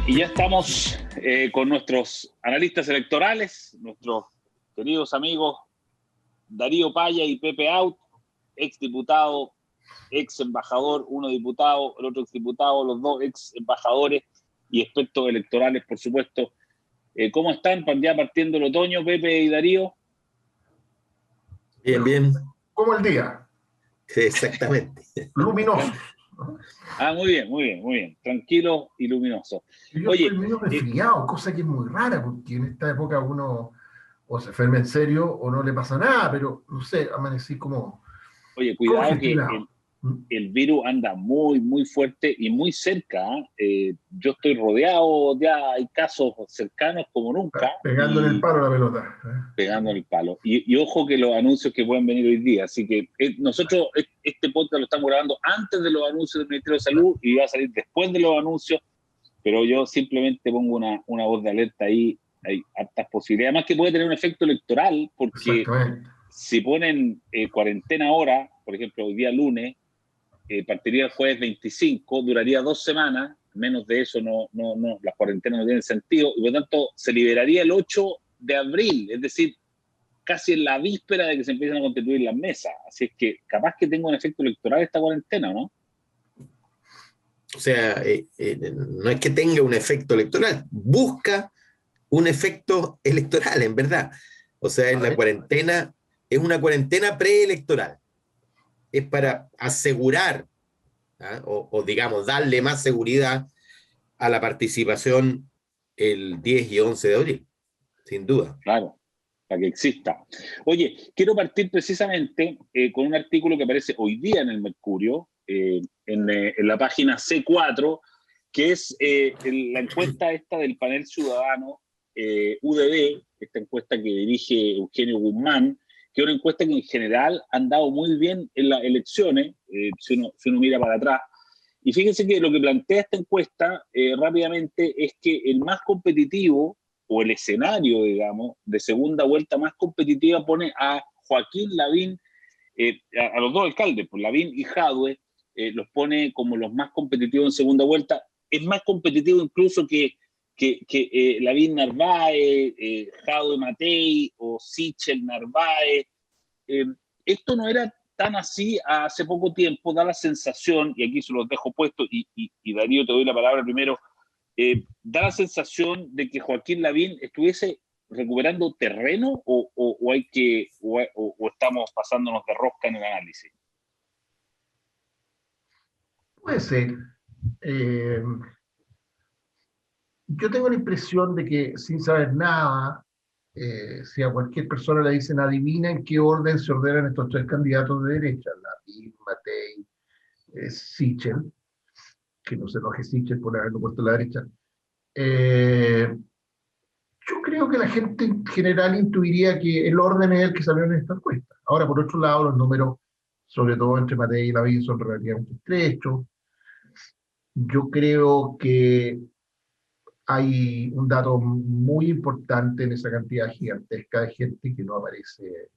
Y ya estamos con nuestros analistas electorales, nuestros queridos amigos Darío Paya y Pepe Out, ex diputado, ex embajador, uno diputado, el otro ex diputado, los dos ex embajadores y expertos electorales, por supuesto. ¿Cómo están? Ya partiendo el otoño, Pepe y Darío. Bien, bien. Como el día. Exactamente. Luminoso. Muy bien, muy bien, muy bien. Tranquilo y luminoso. Yo estoy medio resfriado, cosa que es muy rara, porque en esta época uno o se enferma en serio o no le pasa nada, pero no sé, amanecí como... Oye, cuidado que el virus anda muy, muy fuerte y muy cerca. Yo estoy rodeado, ya hay casos cercanos como nunca. Pegándole el palo a la pelota. Pegándole el palo. Y ojo que los anuncios que pueden venir hoy día. Así que nosotros este podcast lo estamos grabando antes de los anuncios del Ministerio de Salud y va a salir después de los anuncios, pero yo simplemente pongo una voz de alerta ahí. Hay hartas posibilidades. Además que puede tener un efecto electoral, porque si ponen cuarentena ahora, por ejemplo, hoy día lunes, partiría el jueves 25, duraría 2 semanas, menos de eso las cuarentenas no tienen sentido, y por lo tanto se liberaría el 8 de abril, es decir, casi en la víspera de que se empiecen a constituir las mesas. Así es que capaz que tenga un efecto electoral esta cuarentena, ¿no? O sea, no es que tenga un efecto electoral, busca un efecto electoral, en verdad. O sea, en la cuarentena, es una cuarentena preelectoral. Es para asegurar, o digamos, darle más seguridad a la participación el 10 y 11 de abril, sin duda. Claro, para que exista. Oye, quiero partir precisamente con un artículo que aparece hoy día en el Mercurio, en la página C4, que es la encuesta esta del panel ciudadano UDB, esta encuesta que dirige Eugenio Guzmán, que es una encuesta que en general han dado muy bien en las elecciones, si uno mira para atrás. Y fíjense que lo que plantea esta encuesta rápidamente es que el más competitivo, o el escenario, digamos, de segunda vuelta más competitiva pone a Joaquín Lavín, a los dos alcaldes, pues Lavín y Jadwe, los pone como los más competitivos en segunda vuelta. Es más competitivo incluso que Lavín Narváez, Jadwe Matei o Sichel Narváez. Esto no era tan así hace poco tiempo, da la sensación, y aquí se los dejo puesto, y Darío, te doy la palabra primero, da la sensación de que Joaquín Lavín estuviese recuperando terreno o estamos pasándonos de rosca en el análisis. Puede ser. Yo tengo la impresión de que sin saber nada, si a cualquier persona le dicen adivina en qué orden se ordenan estos 3 candidatos de derecha, Lavín, Matei, Sichel, que no se enoje Sichel por haberlo puesto a la derecha. Yo creo que la gente en general intuiría que el orden es el que salió en esta encuesta. Ahora, por otro lado, los números, sobre todo entre Matei y Lavín, son relativamente estrechos. Yo creo que hay un dato muy importante en esa cantidad gigantesca de gente que no aparece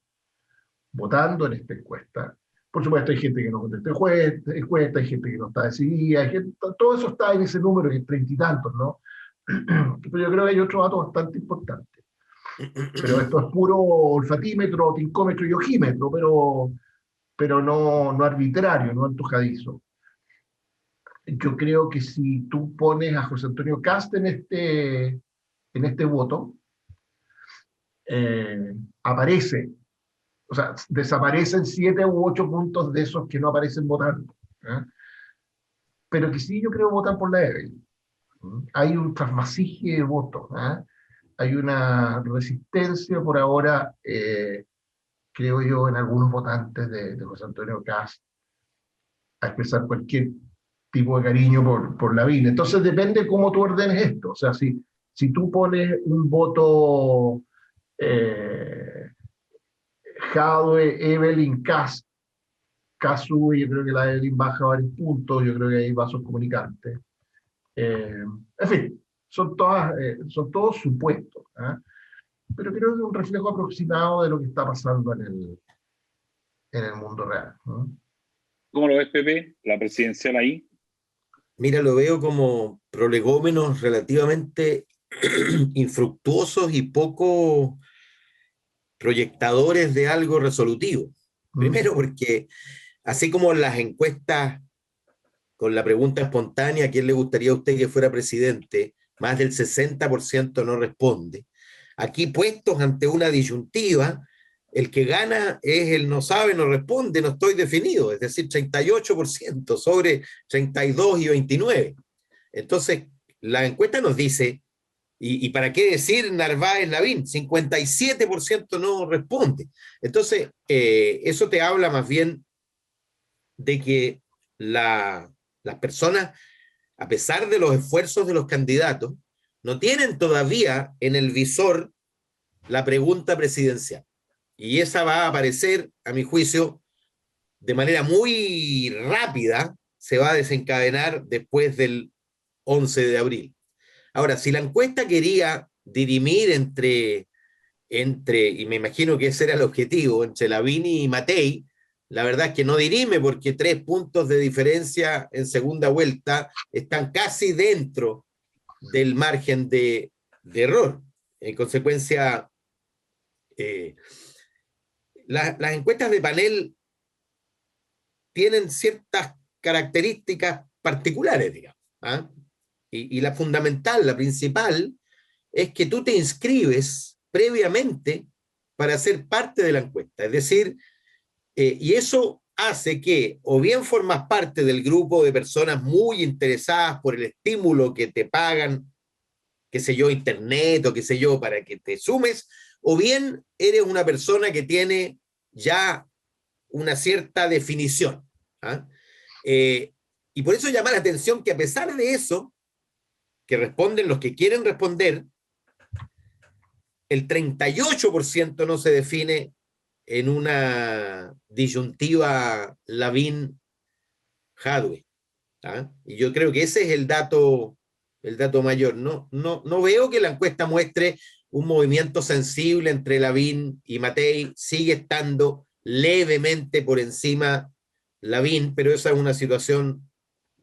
votando en esta encuesta. Por supuesto, hay gente que no contesta encuesta, hay gente que no está decidida, todo eso está en ese número, que es 30 y tantos, ¿no? Pero yo creo que hay otro dato bastante importante. Pero esto es puro olfatímetro, tincómetro y ojímetro, pero no arbitrario, no antojadizo. Yo creo que si tú pones a José Antonio Kast en este voto, aparece, o sea, desaparecen 7 u 8 puntos de esos que no aparecen votando. Pero que sí, yo creo votan por la Evelyn. Hay un trasvasije de votos. Hay una resistencia por ahora, creo yo, en algunos votantes de José Antonio Kast a expresar cualquier tipo de cariño por Lavín. Entonces depende cómo tú ordenes esto. O sea, si tú pones un voto Jadwe, Evelyn, Kast sube, yo creo que la Evelyn baja varios puntos, yo creo que hay vasos comunicantes. En fin, son todos supuestos, pero creo que es un reflejo aproximado de lo que está pasando en el mundo real. ¿Cómo lo ves, Pepe? ¿La presidencial ahí? Mira, lo veo como prolegómenos relativamente infructuosos y poco proyectadores de algo resolutivo. Primero porque así como las encuestas con la pregunta espontánea, ¿a quién le gustaría a usted que fuera presidente? Más del 60% no responde. Aquí puestos ante una disyuntiva, el que gana es el no sabe, no responde, no estoy definido, es decir, 38% sobre 32 y 29. Entonces, la encuesta nos dice, y para qué decir Narváez Lavín, 57% no responde. Entonces, eso te habla más bien de que las personas, a pesar de los esfuerzos de los candidatos, no tienen todavía en el visor la pregunta presidencial. Y esa va a aparecer, a mi juicio, de manera muy rápida, se va a desencadenar después del 11 de abril. Ahora, si la encuesta quería dirimir y me imagino que ese era el objetivo, entre Lavín y Matei, la verdad es que no dirime porque 3 puntos de diferencia en segunda vuelta están casi dentro del margen de error. En consecuencia, las encuestas de panel tienen ciertas características particulares, digamos. ¿Ah? Y la fundamental, la principal, es que tú te inscribes previamente para ser parte de la encuesta. Es decir, y eso hace que o bien formas parte del grupo de personas muy interesadas por el estímulo que te pagan, qué sé yo, internet o qué sé yo, para que te sumes, o bien eres una persona que tiene ya una cierta definición. ¿Ah? Y por eso llama la atención que a pesar de eso, que responden los que quieren responder, el 38% no se define en una disyuntiva Lavín-Jadwe. ¿Ah? Y yo creo que ese es el dato mayor. No veo que la encuesta muestre un movimiento sensible entre Lavín y Matei. Sigue estando levemente por encima Lavín, pero esa es una situación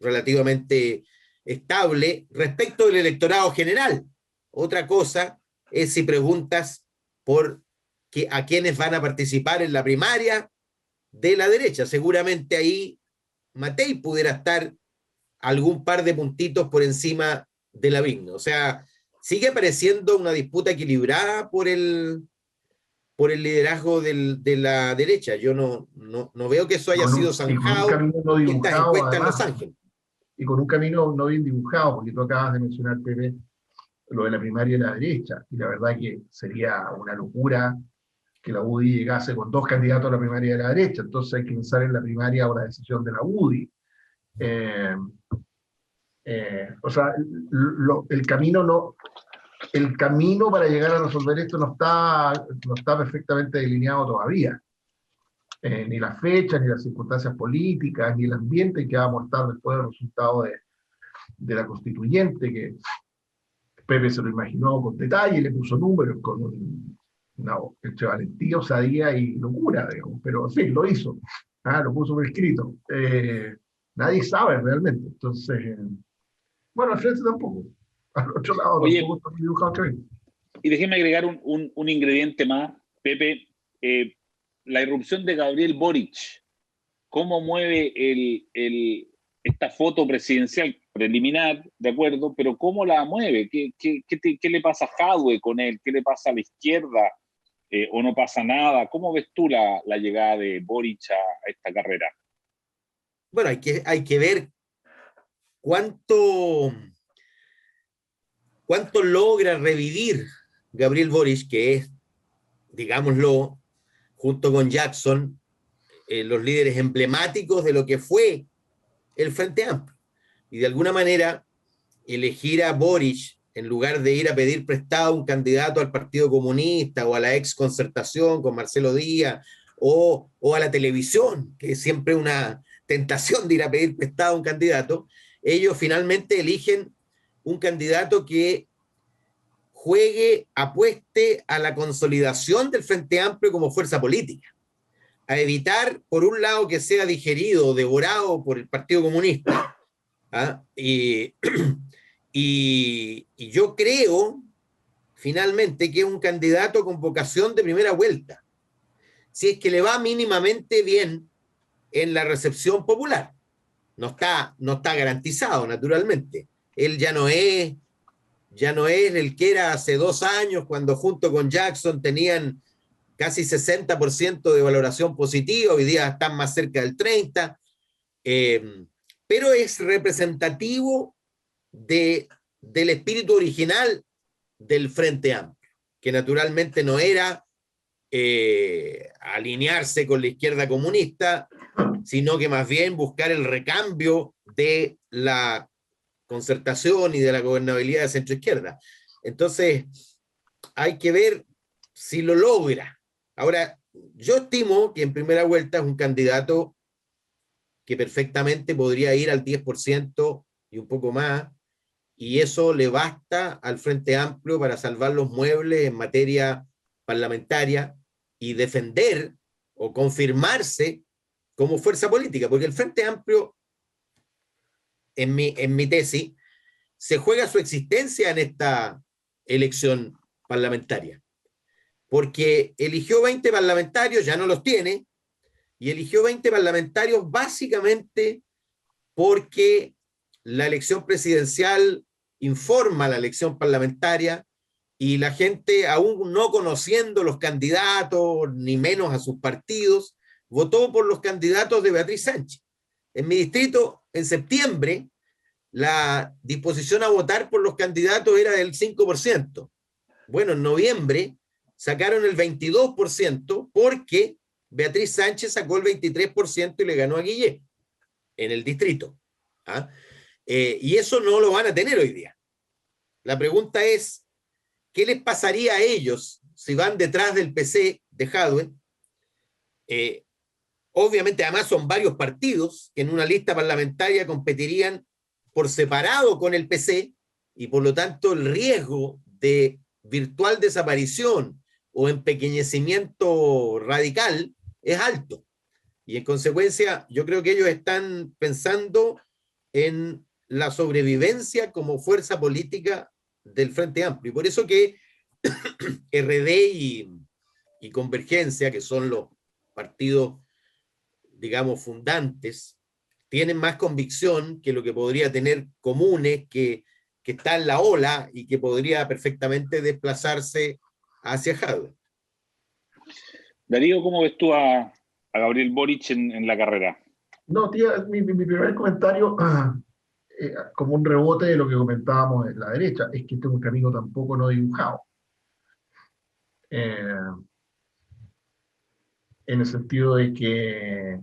relativamente estable respecto del electorado general. Otra cosa es si preguntas por a quiénes van a participar en la primaria de la derecha. Seguramente ahí Matei pudiera estar algún par de puntitos por encima de Lavín. O sea, sigue pareciendo una disputa equilibrada por el liderazgo de la derecha. Yo no veo que eso haya sido Y con un zanjado camino no en estas dibujado, encuestas en además, Los Ángeles. y con un camino no bien dibujado, porque tú acabas de mencionar, Pepe, lo de la primaria de la derecha, y la verdad que sería una locura que la UDI llegase con 2 candidatos a la primaria de la derecha, entonces hay que pensar en la primaria o la decisión de la UDI. O sea, el camino para llegar a resolver esto no está perfectamente delineado todavía. Ni las fechas, ni las circunstancias políticas, ni el ambiente que va a estar después del resultado de la constituyente, que Pepe se lo imaginó con detalle, le puso números entre valentía, osadía y locura, digamos, pero sí, lo hizo, lo puso por escrito. Nadie sabe realmente, entonces, bueno, al frente tampoco, al otro lado tampoco está muy dibujado que ven. Y déjeme agregar un ingrediente más, Pepe, la irrupción de Gabriel Boric. ¿Cómo mueve esta foto presidencial preliminar, de acuerdo? Pero ¿cómo la mueve? ¿Qué le pasa a Jadwe con él? ¿Qué le pasa a la izquierda? ¿O no pasa nada? ¿Cómo ves tú la llegada de Boric a esta carrera? Bueno, hay que ver cuánto logra revivir Gabriel Boric, que es, digámoslo, junto con Jackson, los líderes emblemáticos de lo que fue el Frente Amplio. Y de alguna manera, elegir a Boric en lugar de ir a pedir prestado a un candidato al Partido Comunista o a la ex Concertación con Marcelo Díaz o a la televisión, que es siempre una tentación de ir a pedir prestado a un candidato, ellos finalmente eligen un candidato que apueste a la consolidación del Frente Amplio como fuerza política, a evitar, por un lado, que sea digerido o devorado por el Partido Comunista, ¿ah? Y yo creo, finalmente, que es un candidato con vocación de primera vuelta, si es que le va mínimamente bien en la recepción popular. No está garantizado, naturalmente. Él ya no es el que era hace 2 años, cuando junto con Jackson tenían casi 60% de valoración positiva, hoy día están más cerca del 30%, pero es representativo del espíritu original del Frente Amplio, que naturalmente no era alinearse con la izquierda comunista, sino que más bien buscar el recambio de la concertación y de la gobernabilidad de centroizquierda. Entonces, hay que ver si lo logra. Ahora, yo estimo que en primera vuelta es un candidato que perfectamente podría ir al 10% y un poco más, y eso le basta al Frente Amplio para salvar los muebles en materia parlamentaria y defender o confirmarse como fuerza política, porque el Frente Amplio, en mi tesis, se juega su existencia en esta elección parlamentaria, porque eligió 20 parlamentarios, ya no los tiene, y eligió 20 parlamentarios básicamente porque la elección presidencial informa la elección parlamentaria y la gente, aún no conociendo los candidatos, ni menos a sus partidos, votó por los candidatos de Beatriz Sánchez. En mi distrito, en septiembre, la disposición a votar por los candidatos era del 5%. Bueno, en noviembre sacaron el 22% porque Beatriz Sánchez sacó el 23% y le ganó a Guillé en el distrito. ¿Ah? Y eso no lo van a tener hoy día. La pregunta es, ¿qué les pasaría a ellos si van detrás del PC de Jadwe? Obviamente, además son varios partidos que en una lista parlamentaria competirían por separado con el PC, y por lo tanto el riesgo de virtual desaparición o empequeñecimiento radical es alto. Y en consecuencia, yo creo que ellos están pensando en la sobrevivencia como fuerza política del Frente Amplio. Y por eso que RD y Convergencia, que son los partidos, digamos, fundantes, tienen más convicción que lo que podría tener Comunes, que está en la ola y que podría perfectamente desplazarse hacia Jadwe. Darío, ¿cómo ves tú a Gabriel Boric en la carrera? No, tía, mi primer comentario, como un rebote de lo que comentábamos en la derecha, es que este es un camino tampoco no dibujado. En el sentido de que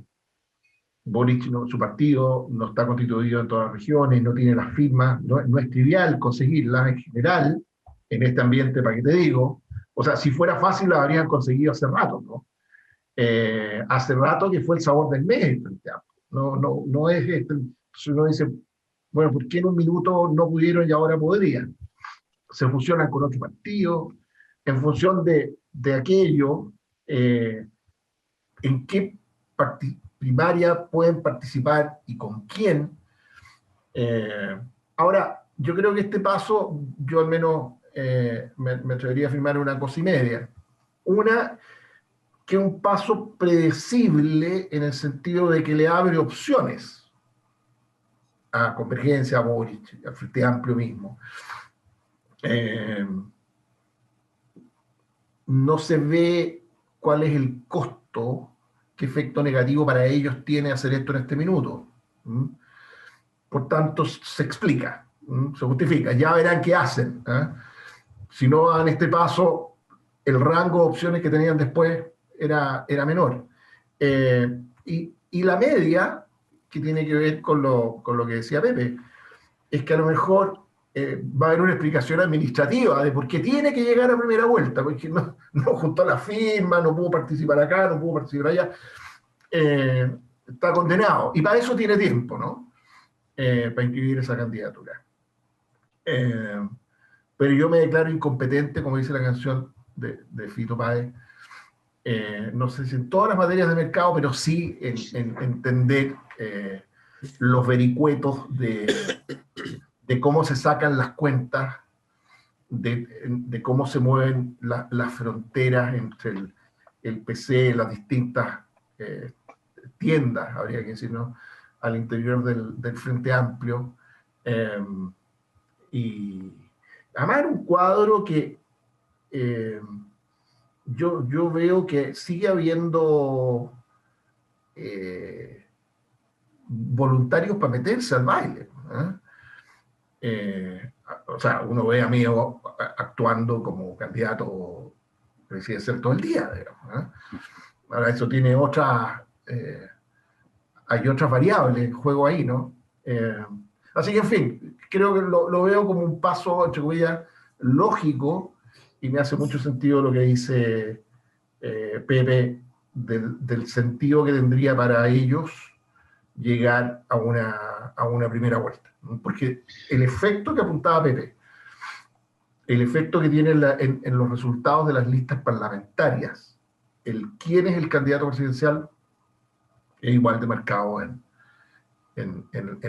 Boric, su partido, no está constituido en todas las regiones, no tiene las firmas, no es trivial conseguirlas en general, en este ambiente, para que te digo. O sea, si fuera fácil, las habrían conseguido hace rato, ¿no? Hace rato que fue el sabor del mes el Frente Amplio. No es uno dice, bueno, ¿por qué en un minuto no pudieron y ahora podrían? Se fusionan con otros partidos, en función de aquello, en qué primaria pueden participar y con quién. Ahora, yo creo que este paso, yo al menos me atrevería a afirmar una cosa y media. Una, que es un paso predecible en el sentido de que le abre opciones a Convergencia, a Boric, al Frente Amplio mismo. No se ve cuál es el costo, qué efecto negativo para ellos tiene hacer esto en este minuto. Por tanto, se explica, se justifica. Ya verán qué hacen. Si no dan este paso, el rango de opciones que tenían después era menor. Y la media, que tiene que ver con lo que decía Pepe, es que a lo mejor va a haber una explicación administrativa de por qué tiene que llegar a primera vuelta, porque no juntó la firma, no pudo participar acá, no pudo participar allá. Está condenado. Y para eso tiene tiempo, ¿no? Para inscribir esa candidatura. Pero yo me declaro incompetente, como dice la canción de Fito Páez, no sé si en todas las materias de mercado, pero sí en entender los vericuetos de cómo se sacan las cuentas, de cómo se mueven las fronteras entre el PC, las distintas tiendas, habría que decir, ¿no?, al interior del Frente Amplio. Y además era un cuadro que yo veo que sigue habiendo voluntarios para meterse al baile. O sea, uno ve a mí actuando como candidato presidencial todo el día, digamos. Ahora, eso tiene hay otras variables en juego ahí, ¿no? Así que, en fin, creo que lo veo como un paso, entre comillas, lógico, y me hace mucho sentido lo que dice Pepe, del sentido que tendría para ellos llegar a una primera vuelta, ¿no? Porque el efecto que apuntaba Pepe, el efecto que tiene en los resultados de las listas parlamentarias, quién es el candidato presidencial, es igual de marcado en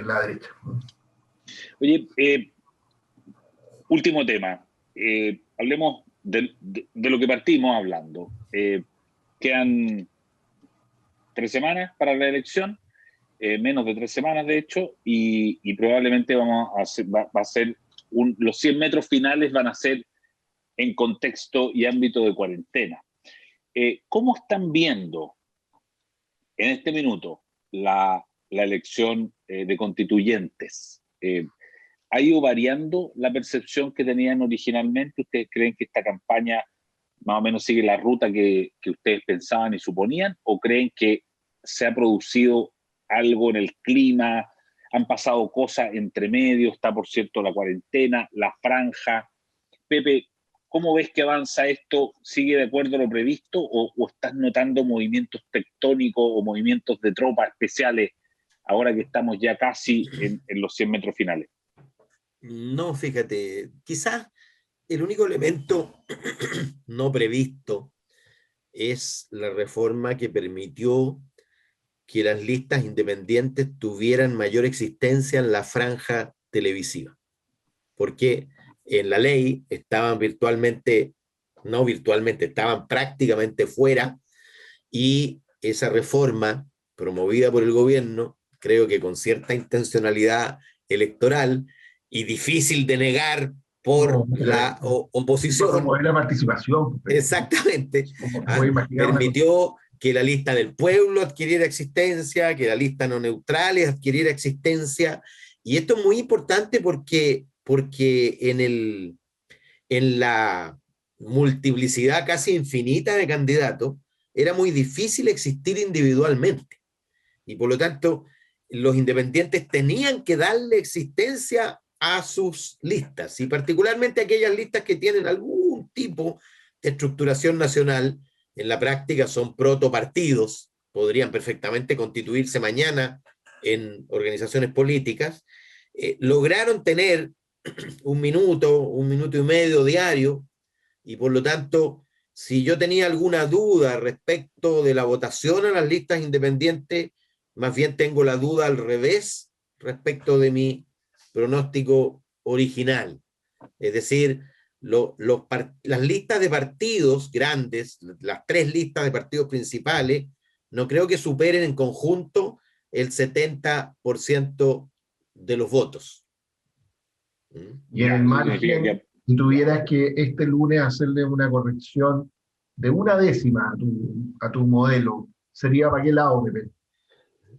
la derecha. Oye, último tema. Hablemos de lo que partimos hablando. Quedan 3 semanas para la elección, menos de 3 semanas de hecho, y probablemente vamos a hacer, va a ser los 100 metros finales van a ser en contexto y ámbito de cuarentena. ¿Cómo están viendo en este minuto la elección de constituyentes? ¿Ha ido variando la percepción que tenían originalmente? ¿Ustedes creen que esta campaña más o menos sigue la ruta que ustedes pensaban y suponían? ¿O creen que se ha producido algo en el clima? ¿Han pasado cosas entre medio? ¿Está, por cierto, la cuarentena, la franja? Pepe, ¿cómo ves que avanza esto? ¿Sigue de acuerdo a lo previsto o estás notando movimientos tectónicos o movimientos de tropas especiales ahora que estamos ya casi en los 100 metros finales? No, fíjate, quizás el único elemento no previsto es la reforma que permitió que las listas independientes tuvieran mayor existencia en la franja televisiva. Porque en la ley estaban estaban prácticamente fuera, y esa reforma promovida por el gobierno, creo que con cierta intencionalidad electoral y difícil de negar por la oposición. Promover la participación. Exactamente. Permitió que la lista del pueblo adquiriera existencia, que la lista no neutrales adquiriera existencia. Y esto es muy importante porque en la multiplicidad casi infinita de candidatos era muy difícil existir individualmente. Y por lo tanto, los independientes tenían que darle existencia a sus listas, y particularmente aquellas listas que tienen algún tipo de estructuración nacional. En la práctica son protopartidos, podrían perfectamente constituirse mañana en organizaciones políticas. Lograron tener un minuto y medio diario, y por lo tanto, si yo tenía alguna duda respecto de la votación a las listas independientes, más bien tengo la duda al revés respecto de mi pronóstico original. Es decir, las listas de partidos grandes, las 3 listas de partidos principales, no creo que superen en conjunto el 70% de los votos. Y en el margen, si tuvieras que este lunes hacerle una corrección de 1/10 a tu modelo, ¿sería para qué lado, Pepe?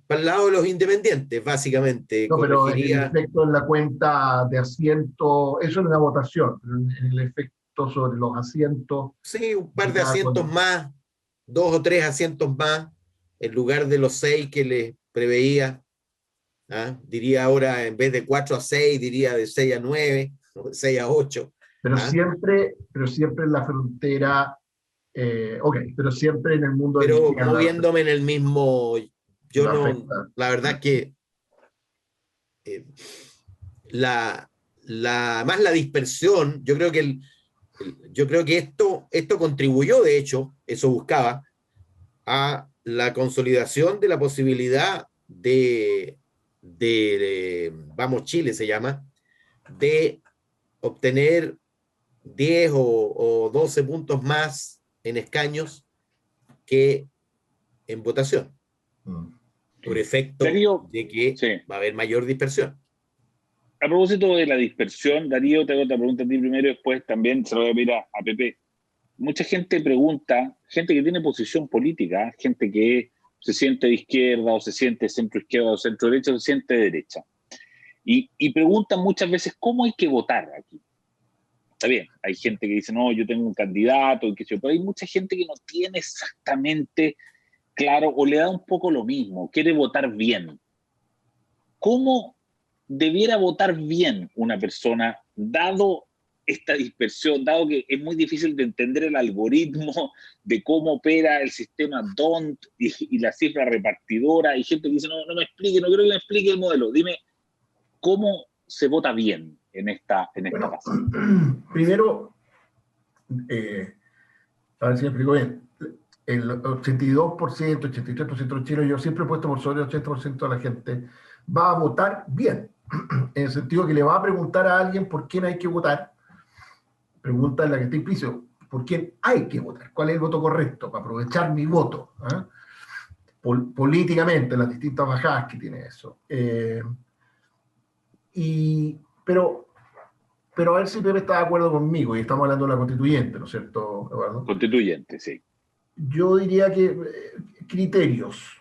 Para el lado de los independientes, básicamente. No, pero en el efecto en la cuenta de asientos, eso es una votación, en el efecto sobre los asientos. Sí, un par de asientos más, 2 o 3 asientos más, en lugar de los 6 que les preveía. Diría ahora, en vez de 4 a 6, diría de 6 a 9, o de 6 a 8. Pero siempre en la frontera, pero siempre en el mundo de la izquierda. Moviéndome en el mismo, yo no, afecta. La verdad que más la dispersión, yo creo que esto contribuyó, de hecho, eso buscaba, a la consolidación de la posibilidad de de Vamos Chile se llama, de obtener 10 o 12 puntos más en escaños que en votación, por efecto Darío, de que sí. va a haber mayor dispersión. A propósito de la dispersión, Darío, te hago otra pregunta a ti primero y después también se lo voy a pedir a Pepe. Mucha gente pregunta, gente que tiene posición política, gente que se siente de izquierda o se siente centro izquierda o centro derecha o se siente de derecha. Y preguntan muchas veces cómo hay que votar aquí. Está bien, hay gente que dice, no, yo tengo un candidato, pero hay mucha gente que no tiene exactamente claro o le da un poco lo mismo, quiere votar bien. ¿Cómo debiera votar bien una persona, dado esta dispersión, dado que es muy difícil de entender el algoritmo de cómo opera el sistema DONT y la cifra repartidora? Hay gente que dice, no me explique, no quiero que me explique el modelo. Dime, ¿cómo se vota bien en esta fase? Primero, a ver si me explico bien. El 82%, 83% de los chinos, yo siempre he puesto por sobre el 80% de la gente, va a votar bien. En el sentido que le va a preguntar a alguien por quién hay que votar. Pregunta en la que está implícito, ¿por quién hay que votar? ¿Cuál es el voto correcto para aprovechar mi voto? Políticamente, las distintas bajadas que tiene eso. Pero a ver si Pepe está de acuerdo conmigo, y estamos hablando de la constituyente, ¿no es cierto, Eduardo? Constituyente, sí. Yo diría que criterios.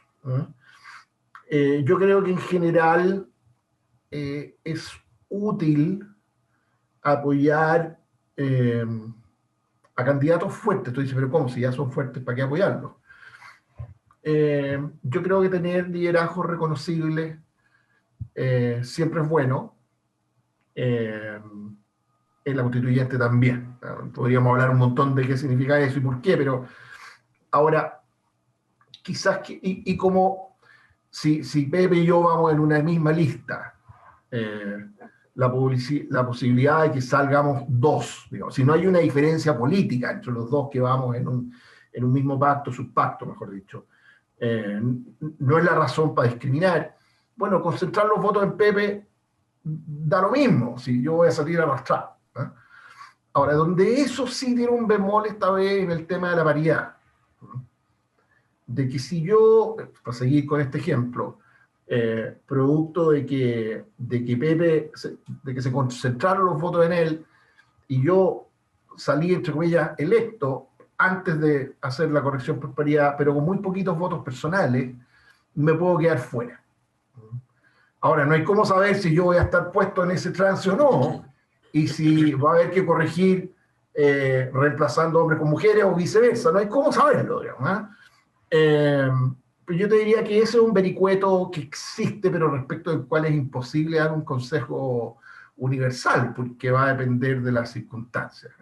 Yo creo que en general es útil apoyar a candidatos fuertes. Tú dices, pero ¿cómo? Si ya son fuertes, ¿para qué apoyarlos? Yo creo que tener liderazgo reconocible siempre es bueno. En la constituyente también. Podríamos hablar un montón de qué significa eso y por qué, pero ahora, quizás, y como si Pepe y yo vamos en una misma lista, la posibilidad de que salgamos dos, digamos, si no hay una diferencia política entre los dos que vamos en un mismo pacto, subpacto, mejor dicho, no es la razón para discriminar. Bueno, concentrar los votos en Pepe da lo mismo, si yo voy a salir arrastrado. Ahora, donde eso sí tiene un bemol esta vez en el tema de la paridad, de que si yo, para seguir con este ejemplo, producto de que Pepe, de que se concentraron los votos en él, y yo salí, entre comillas, electo antes de hacer la corrección por paridad, pero con muy poquitos votos personales, me puedo quedar fuera. Ahora, no hay cómo saber si yo voy a estar puesto en ese trance o no, y si va a haber que corregir reemplazando hombres con mujeres o viceversa. No hay cómo saberlo, digamos. Pero yo te diría que ese es un vericueto que existe, pero respecto del cual es imposible dar un consejo universal, porque va a depender de las circunstancias.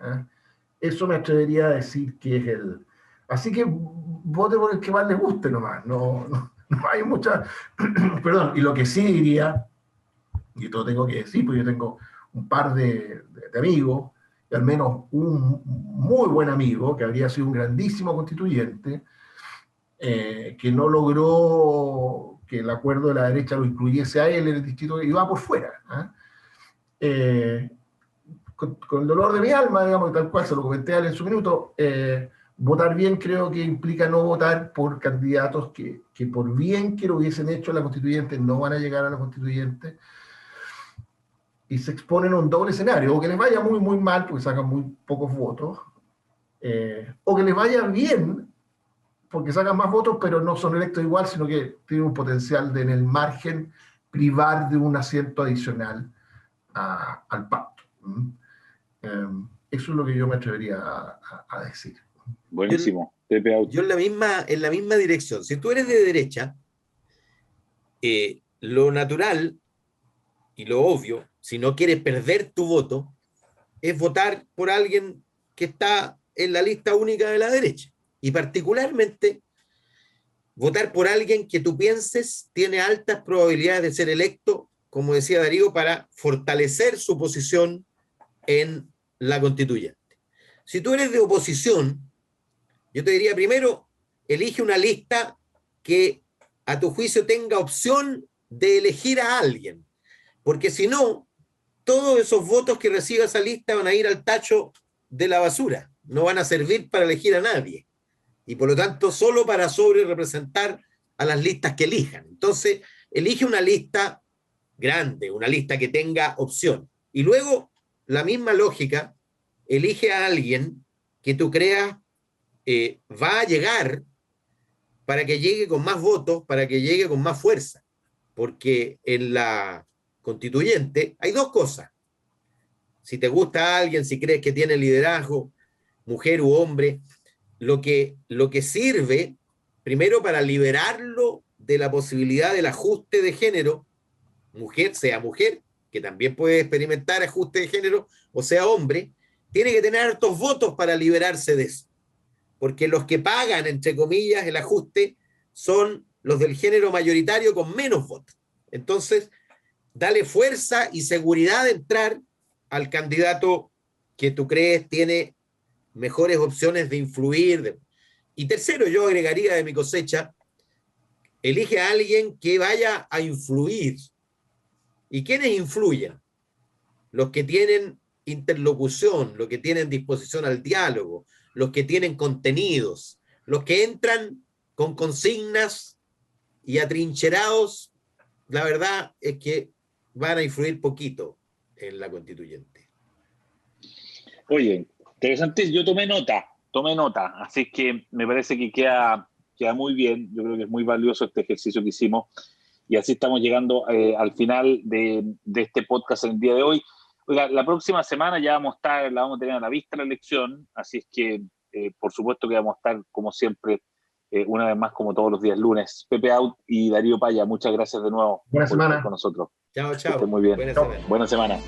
Eso me atrevería a decir que es el... Así que vote por el que más le guste nomás, no hay mucha... Perdón, y lo que sí diría, y esto tengo que decir, porque yo tengo un par de amigos, y al menos un muy buen amigo, que habría sido un grandísimo constituyente, que no logró que el acuerdo de la derecha lo incluyese a él en el distrito, y va por fuera. Con el dolor de mi alma, digamos, tal cual se lo comenté a él en su minuto, votar bien creo que implica no votar por candidatos que por bien que lo hubiesen hecho en la constituyente no van a llegar a la constituyente, y se exponen a un doble escenario, o que les vaya muy, muy mal porque sacan muy pocos votos, o que les vaya bien porque sacan más votos pero no son electos igual, sino que tienen un potencial de en el margen privar de un asiento adicional al pacto. Eso es lo que yo me atrevería a decir. Buenísimo. Pepe Auto. Yo en la misma dirección. Si tú eres de derecha, lo natural y lo obvio, si no quieres perder tu voto, es votar por alguien que está en la lista única de la derecha. Y particularmente, votar por alguien que tú pienses tiene altas probabilidades de ser electo, como decía Darío, para fortalecer su posición en la constituyente. Si tú eres de oposición, yo te diría primero, elige una lista que a tu juicio tenga opción de elegir a alguien, porque si no, todos esos votos que reciba esa lista van a ir al tacho de la basura, no van a servir para elegir a nadie, y por lo tanto solo para sobre representar a las listas que elijan. Entonces, elige una lista grande, una lista que tenga opción, y luego, la misma lógica, elige a alguien que tú creas va a llegar para que llegue con más votos, para que llegue con más fuerza, porque en la constituyente hay dos cosas. Si te gusta alguien, si crees que tiene liderazgo, mujer u hombre, lo que sirve, primero para liberarlo de la posibilidad del ajuste de género, mujer, sea mujer, que también puede experimentar ajuste de género, o sea hombre, tiene que tener hartos votos para liberarse de eso. Porque los que pagan, entre comillas, el ajuste son los del género mayoritario con menos votos. Entonces, dale fuerza y seguridad de entrar al candidato que tú crees tiene mejores opciones de influir. Y tercero, yo agregaría de mi cosecha, elige a alguien que vaya a influir. ¿Y quiénes influyen? Los que tienen interlocución, los que tienen disposición al diálogo, los que tienen contenidos, los que entran con consignas y atrincherados, la verdad es que van a influir poquito en la constituyente. Oye, interesante, yo tomé nota, así que me parece que queda muy bien, yo creo que es muy valioso este ejercicio que hicimos, y así estamos llegando al final de este podcast en el día de hoy. Oiga, la próxima semana ya vamos a tener a la vista la elección, así es que por supuesto que vamos a estar como siempre, una vez más como todos los días lunes. Pepe Out y Darío Paya, muchas gracias de nuevo Buena por semana estar con nosotros. Chao, chao. Que estén muy bien. Buena semana. Buena semana.